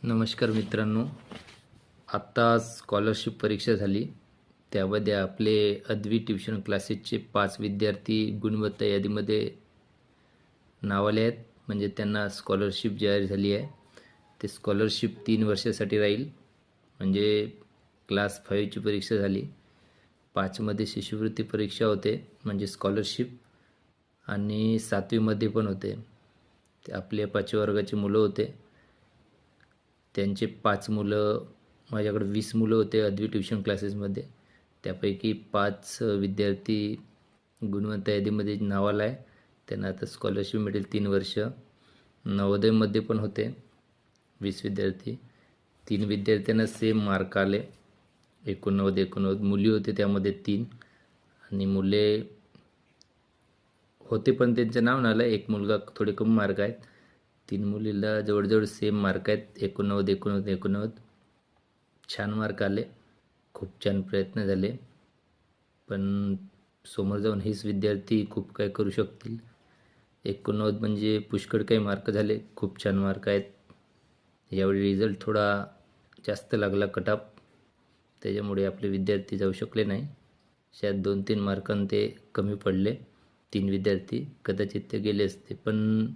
नमस्कार मित्रांनो, आत्ता स्कॉलरशिप परीक्षा झाली. त्यामध्ये आपले अद्वी ट्युशन क्लासेसचे 5 विद्यार्थी गुणवत्ता यादीमध्ये नाव आले आहेत. म्हणजे त्यांना स्कॉलरशिप जाहीर झाली आहे. ते स्कॉलरशिप 3 वर्षासाठी राहील. म्हणजे क्लास 5ची परीक्षा झाली. 5मध्ये शिष्यवृत्ती परीक्षा होते म्हणजे स्कॉलरशिप, आणि 7वीमध्ये पण होते. ते आपल्या 5व्या वर्गाची मुलं होते. त्यांचे 5 मुलं, माझ्याकडे 20 मुलं होते अद्वी ट्युशन क्लासेसमध्ये. त्यापैकी 5 विद्यार्थी गुणवत्ता यादीमध्ये नावाला आहे. त्यांना आता स्कॉलरशिप मिळेल 3 वर्ष. नवोदयमध्ये पण होते 20 विद्यार्थी. 3 विद्यार्थ्यांना सेम मार्क आले, 89 मुली होते त्यामध्ये 3, आणि मुले होते पण त्यांचं नाव नाही आलं. एक मुलगा थोडे कमी मार्क आहेत. 3 मुलीला जवळजवळ सेम मार्क आहेत, 89. छान मार्क आले, खूप छान प्रयत्न झाले. पण समोर जाऊन हेच विद्यार्थी खूप काय करू शकतील. 89 म्हणजे पुष्कळ काही मार्क झाले, खूप छान मार्क आहेत. यावेळी रिझल्ट थोडा जास्त लागला कट ऑफ, त्याच्यामुळे आपले विद्यार्थी जाऊ शकले नाही. शायद 2-3 मार्कांनी ते कमी पडले. 3 विद्यार्थी कदाचित ते गेले असते, पण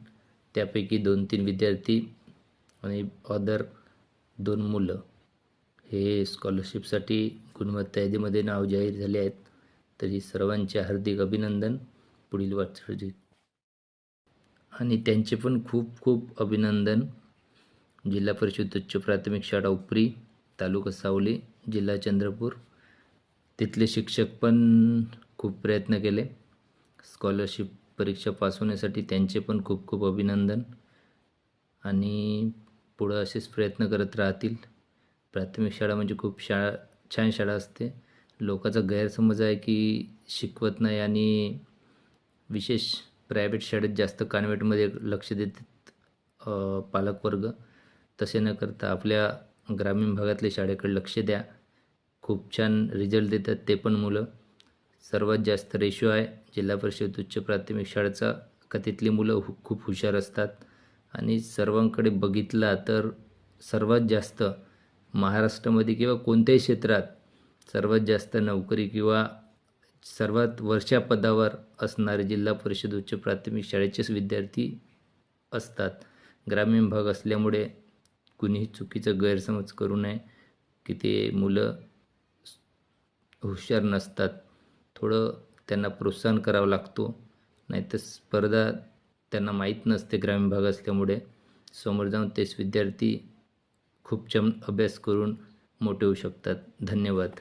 त्यापैकी 2-3 विद्यार्थी आणि अदर 2 मुलं हे स्कॉलरशिपसाठी गुणवत्ता यादीमध्ये नाव जाहीर झाले आहेत. तरी सर्वांचे हार्दिक अभिनंदन. पुढील वाटचाली आणि त्यांचे पण खूप खूप अभिनंदन. जिल्हा परिषद उच्च प्राथमिक शाळा उपरी, तालुका सावली, जिल्हा चंद्रपूर. तिथले शिक्षक पण खूप प्रयत्न केले स्कॉलरशिप परीक्षा पास होण्यासाठी. त्यांचे पण खूप खूप अभिनंदन, आणि पुढं असेच प्रयत्न करत राहतील. प्राथमिक शाळा म्हणजे खूप छान शाळा असते. लोकांचा गैरसमज आहे की शिकवत नाही, आणि विशेष प्रायव्हेट शाळेत जास्त कॉन्व्हेंटमध्ये लक्ष देतात पालकवर्ग. तसे न करता आपल्या ग्रामीण भागातल्या शाळेकडे लक्ष द्या. खूप छान रिझल्ट देतात ते पण मुलं. सर्वात जास्त रेशो आहे जिल्हा परिषद उच्च प्राथमिक शाळेचा, का तिथली मुलं खूप हुशार असतात. आणि सर्वांकडे बघितला तर सर्वात जास्त महाराष्ट्रामध्ये किंवा कोणत्याही क्षेत्रात सर्वात जास्त नोकरी किंवा सर्वात वरच्या पदावर असणारे जिल्हा परिषद उच्च प्राथमिक शाळेचेच विद्यार्थी असतात. ग्रामीण भाग असल्यामुळे कुणीही चुकीचा गैरसमज करू नये की ते मुलं हुशार नसतात. थोडं त्यांना प्रोत्साहन करावं लागतो, नाहीतर स्पर्धा त्यांना माहीत नसते. ग्रामीण भाग असल्यामुळे समोर जाऊन तेच विद्यार्थी खूप छान अभ्यास करून मोठे होऊ शकतात. धन्यवाद.